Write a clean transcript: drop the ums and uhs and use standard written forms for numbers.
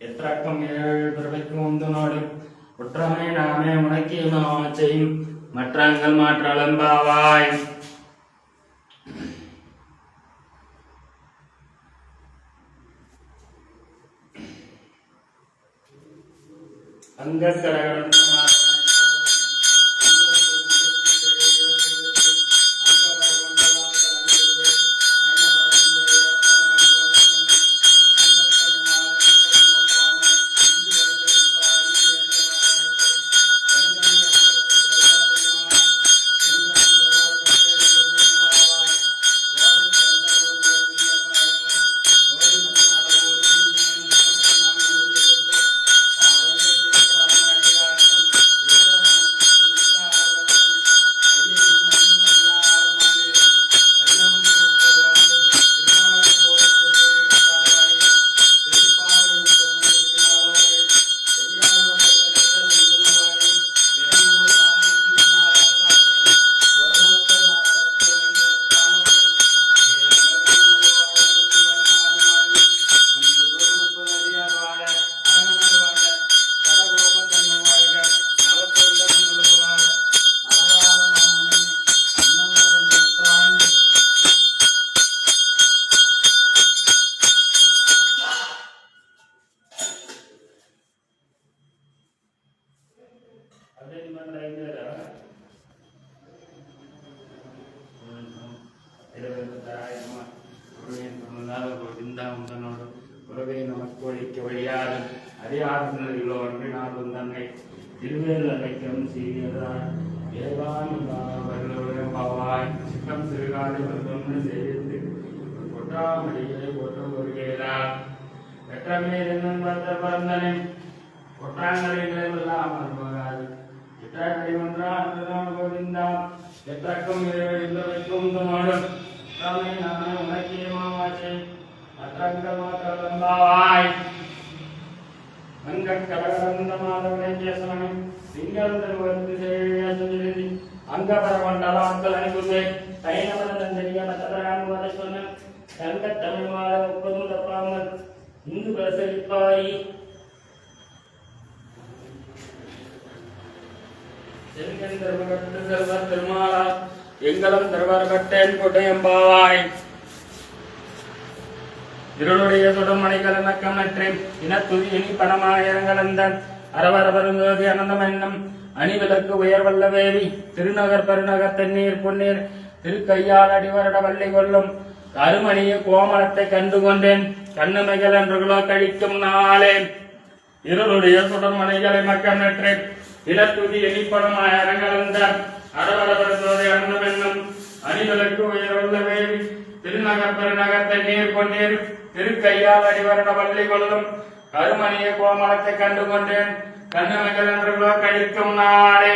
எத்திரக்கம் ஏழு பிறவைக்கும் உந்து நாடு குற்றமே நாமே உனக்கே செய்யும் மற்றங்கள் மாற்றளம்பாவாய். அங்கக்கடகடன் உலகை நமக்கு வழியாது அறியாதவர்கள் ஒன்றினாலும் தன்னை திருவேல் அழைக்கும் சீரியதாய் ஏவாய் சித்தம் சிறுகாடு வந்து சேர்த்து கொட்டாமடியை போற்றும் வருகிறா வெற்றமே பரந்தனை கொட்டாங்களில் இல்லாமல் போகாது சித்தாடி ஒன்றான் கோவிந்தா எத்தக்கும் வைக்கும் நாடும் நானே உனக்கே மாவாச்சே மற்றங்கள் மாற்றலம்பாவாய். அங்கக்கடகரந்தமாதவனேசனம் சிங்கந்தன் வந்து செய்தி அங்கபரமண்டலாக்கள் அனுப்புவே தைனவனந்தரிய நகரான் சொன்ன தங்க தமிழ் வாழ ஒப்பதும் தப்பாமல் இந்து பிரசரிப்பாய். செல்வர் திருமாலா எங்களும் திருவர் கட்டேன் கொட்டையம்பாவாய். இருளுடைய சுடமணிகள் நக்கமற்றேன் இனத்துதி இனி பணமாயிரங்களந்த அரவரவருங்கோதி அனந்தம் என்னும் அணிவிலக்கு உயர்வல்ல வேவி திருநகர் பெருநகர் தென்னீர் பொன்னீர் திருக்கையால் அடிவரட வள்ளி கொள்ளும் கருமணிய கோமலத்தை கண்டு கொண்டேன் கண்ணுமைகள் என்றுகளோ கழிக்கும் நாளே. இருளுடைய சுடமணிகளை மக்கமற்றேன் இனத்துதி இனி பணமாயிரங்களந்த அரவரவருங்கோதி அனந்தம் என்னும் அணிவிலக்கு உயர்வல்ல வேவி திருநகர் பெருநகர் தென்னீர் பொன்னீர் திருக்கையால் அடிவரட வள்ளி கொள்ளும் கருமணிய கோமலத்தை கண்டு கொண்டேன் கண்ணுமைகள் என்று கழிக்கும் நாளே.